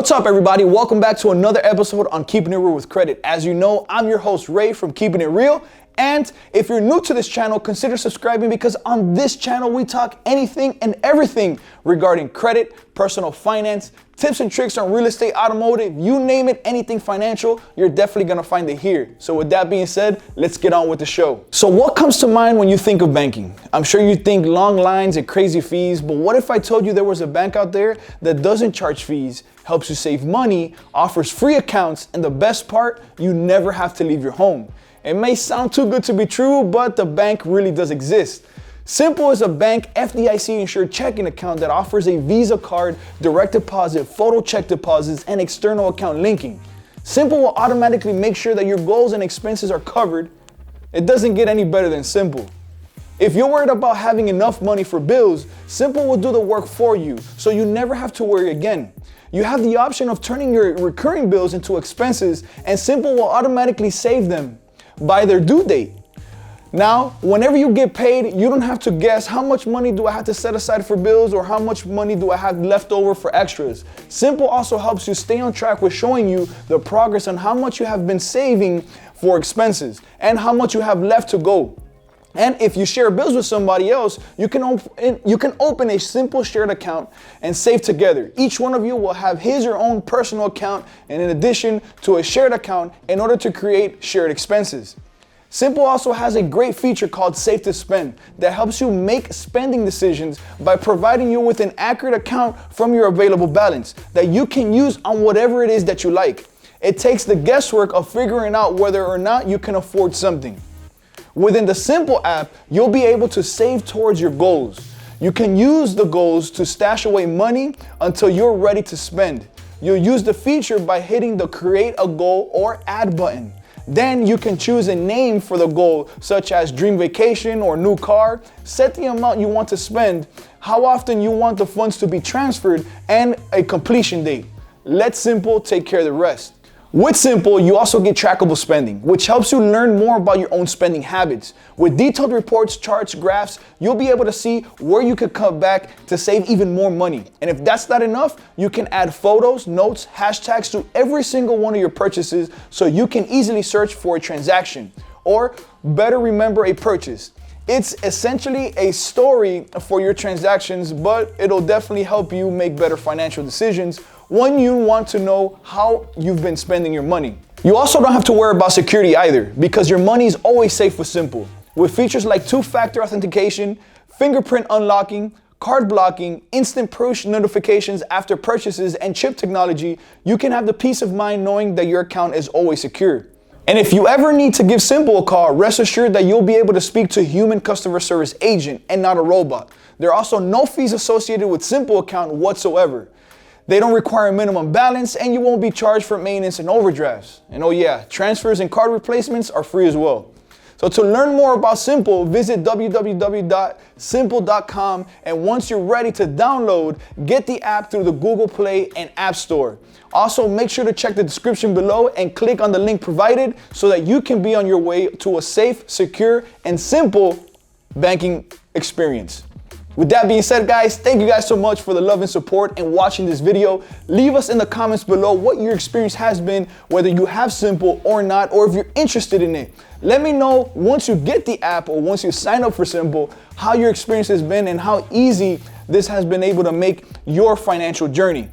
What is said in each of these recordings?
What's up, everybody? Welcome back to another episode on Keeping It Real with Credit. As you know, I'm your host, Ray from Keeping It Real. And if you're new to this channel, consider subscribing because on this channel, we talk anything and everything regarding credit, personal finance, tips and tricks on real estate, automotive, you name it, anything financial, you're definitely gonna find it here. So with that being said, let's get on with the show. So what comes to mind when you think of banking? I'm sure you think long lines and crazy fees, but what if I told you there was a bank out there that doesn't charge fees, helps you save money, offers free accounts, and the best part, you never have to leave your home? It may sound too good to be true, but the bank really does exist. Simple is a bank FDIC insured checking account that offers a Visa card, direct deposit, photo check deposits, and external account linking. Simple will automatically make sure that your goals and expenses are covered. It doesn't get any better than Simple. If you're worried about having enough money for bills, Simple will do the work for you, so you never have to worry again. You have the option of turning your recurring bills into expenses, and Simple will automatically save them by their due date. Now, whenever you get paid, you don't have to guess how much money do I have to set aside for bills or how much money do I have left over for extras. Simple also helps you stay on track with showing you the progress on how much you have been saving for expenses and how much you have left to go. And if you share bills with somebody else, you can open a Simple shared account and save together. Each one of you will have his or own personal account, and in addition to a shared account in order to create shared expenses. Simple also has a great feature called Save to Spend that helps you make spending decisions by providing you with an accurate account from your available balance that you can use on whatever it is that you like. It takes the guesswork of figuring out whether or not you can afford something. Within the Simple app, you'll be able to save towards your goals. You can use the goals to stash away money until you're ready to spend. You'll use the feature by hitting the Create a Goal or Add button. Then you can choose a name for the goal, such as dream vacation or new car. Set the amount you want to spend, how often you want the funds to be transferred, and a completion date. Let Simple take care of the rest. With Simple, you also get Trackable Spending, which helps you learn more about your own spending habits. With detailed reports, charts, graphs, you'll be able to see where you could cut back to save even more money. And if that's not enough, you can add photos, notes, hashtags to every single one of your purchases so you can easily search for a transaction or better remember a purchase. It's essentially a story for your transactions, but it'll definitely help you make better financial decisions when you want to know how you've been spending your money. You also don't have to worry about security either because your money is always safe with Simple. With features like two-factor authentication, fingerprint unlocking, card blocking, instant push notifications after purchases, and chip technology, you can have the peace of mind knowing that your account is always secure. And if you ever need to give Simple a call, rest assured that you'll be able to speak to a human customer service agent and not a robot. There are also no fees associated with Simple account whatsoever. They don't require a minimum balance and you won't be charged for maintenance and overdrafts. And oh yeah, transfers and card replacements are free as well. So to learn more about Simple, visit www.simple.com, and once you're ready to download, get the app through the Google Play and App Store. Also, make sure to check the description below and click on the link provided so that you can be on your way to a safe, secure, and simple banking experience. With that being said, guys, thank you guys so much for the love and support and watching this video. Leave us in the comments below what your experience has been, whether you have Simple or not, or if you're interested in it. Let me know once you get the app or once you sign up for Simple, how your experience has been and how easy this has been able to make your financial journey.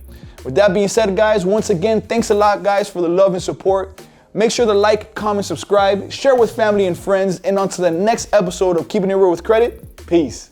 With that being said, guys, once again, thanks a lot, guys, for the love and support. Make sure to like, comment, subscribe, share with family and friends, and on to the next episode of Keeping It Real with Credit. Peace.